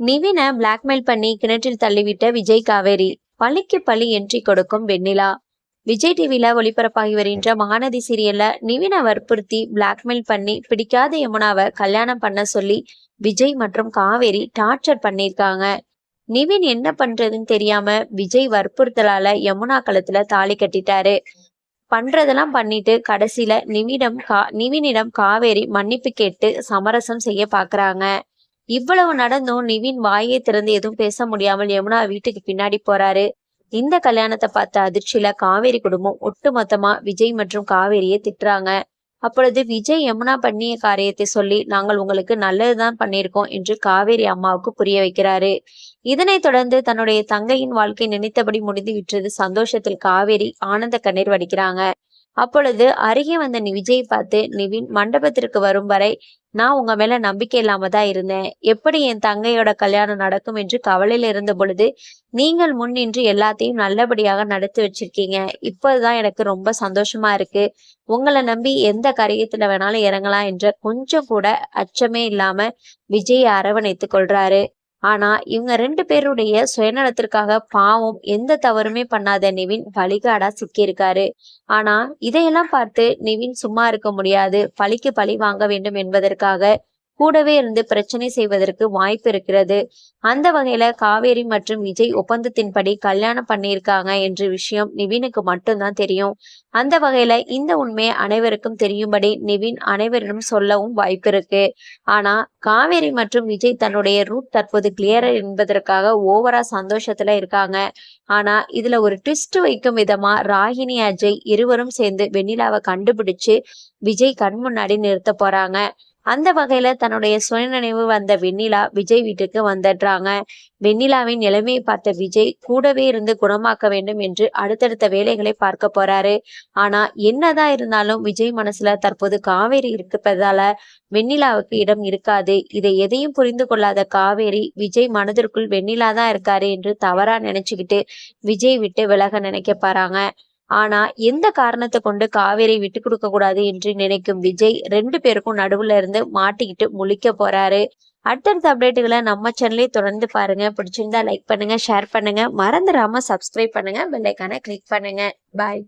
நிவினை blackmail பண்ணி கிணற்றில் தள்ளிவிட்ட விஜய் காவேரி. பழிக்கு பழி என்ட்ரி கொடுக்கும் வெண்ணிலா. விஜய் டிவில ஒளிபரப்பாகி வருகின்ற மகாநதி சீரியல்ல நிவினை வற்புறுத்தி பிளாக்மெயில் பண்ணி பிடிக்காத யமுனாவை கல்யாணம் பண்ண சொல்லி விஜய் மற்றும் காவேரி டார்ச்சர் பண்ணிருக்காங்க. நிவின் என்ன பண்றதுன்னு தெரியாம விஜய் வற்புறுத்தலால யமுனா கழுத்துல தாலி கட்டிட்டாரு. பண்றதெல்லாம் பண்ணிட்டு கடைசியில நிவினிடம் காவேரி மன்னிப்பு கேட்டு சமரசம் செய்ய பாக்குறாங்க. இவ்வளவு நடந்தும் நிவின் வாயை திறந்து எதுவும் பேச முடியாமல் யமுனா வீட்டுக்கு பின்னாடி போறாரு. இந்த கல்யாணத்தை பார்த்த அதிர்ச்சியில காவேரி குடும்பம் ஒட்டுமொத்தமா விஜய் மற்றும் காவேரியை திட்டுறாங்க. அப்பொழுது விஜய் யமுனா பண்ணிய காரியத்தை சொல்லி நாங்கள் உங்களுக்கு நல்லதுதான் பண்ணியிருக்கோம் என்று காவேரி அம்மாவுக்கு புரிய வைக்கிறாரு. இதனைத் தொடர்ந்து தன்னுடைய தங்கையின் வாழ்க்கை நினைத்தபடி முடிந்து விட்டது சந்தோஷத்தில் காவேரி ஆனந்த கண்ணீர் வடிக்கிறாங்க. அப்பொழுது அருகே வந்த விஜய் பார்த்து, நிவின் மண்டபத்திற்கு வரும் வரை நான் உங்க மேல நம்பிக்கை இல்லாம தான் இருந்தேன். எப்படி என் தங்கையோட கல்யாணம் நடக்கும் என்று கவலையில இருந்த பொழுது நீங்கள் முன்னின்று எல்லாத்தையும் நல்லபடியாக நடத்தி வச்சிருக்கீங்க. இப்போதான் எனக்கு ரொம்ப சந்தோஷமா இருக்கு. உங்களை நம்பி எந்த காரியத்துல வேணாலும் இறங்கலாம் என்ற கொஞ்சம் கூட அச்சமே இல்லாம விஜயை அரவணைத்து கொள்றாரு. ஆனா இவங்க 2 பேருடைய சுயநலத்திற்காக பாவம் எந்த தவறுமே பண்ணாத நிவின் பலிகாடா சிக்கியிருக்காரு. ஆனா இதையெல்லாம் பார்த்து நிவின் சும்மா இருக்க முடியாது. பழிக்கு பழி வாங்க வேண்டும் என்பதற்காக கூடவே இருந்து பிரச்சனை செய்வதற்கு வாய்ப்பு இருக்கிறது. அந்த வகையில காவேரி மற்றும் விஜய் ஒப்பந்தத்தின்படி கல்யாணம் பண்ணியிருக்காங்க என்ற விஷயம் நிவினுக்கு மட்டும்தான் தெரியும். அந்த வகையில இந்த உண்மையை அனைவருக்கும் தெரியும்படி நிவின் அனைவரிடம் சொல்லவும் வாய்ப்பு இருக்கு. ஆனா காவேரி மற்றும் விஜய் தன்னுடைய ரூட் தற்போது கிளியர் என்பதற்காக ஓவரா சந்தோஷத்துல இருக்காங்க. ஆனா இதுல ஒரு ட்விஸ்ட் வைக்கும் விதமா ராகினி அஜய் இருவரும் சேர்ந்து வெண்ணிலாவை கண்டுபிடிச்சு விஜய் கண் முன்னாடி நிறுத்த போறாங்க. அந்த வகையில தன்னுடைய சுயநினைவு வந்த வெண்ணிலா விஜய் வீட்டுக்கு வந்துடுறாங்க. வெண்ணிலாவின் நிலைமையை பார்த்த விஜய் கூடவே இருந்து குணமாக்க வேண்டும் என்று அடுத்தடுத்த வேலைகளை பார்க்க போறாரு. ஆனா என்னதான் இருந்தாலும் விஜய் மனசுல தற்போது காவேரி இருப்பதால வெண்ணிலாவுக்கு இடம் இருக்காது. இதை எதையும் புரிந்து கொள்ளாத காவேரி விஜய் மனதிற்குள் வெண்ணிலா தான் இருக்காரு என்று தவறா நினைச்சுக்கிட்டு விஜய் விட்டு விலக நினைக்க பாறாங்க. ஆனா எந்த காரணத்தை கொண்டு காவேரி விட்டு கொடுக்க கூடாது என்று நினைக்கும் விஜய் 2 பேருக்கும் நடுவுல இருந்து மாட்டிக்கிட்டு முழிக்க போறாரு. அடுத்தடுத்த அப்டேட்டுகளை நம்ம சேனலே தொடர்ந்து பாருங்க. பிடிச்சிருந்தா லைக் பண்ணுங்க, ஷேர் பண்ணுங்க, மறந்துடாம சப்ஸ்கிரைப் பண்ணுங்க, பெல் ஐகானை கிளிக் பண்ணுங்க. பாய்.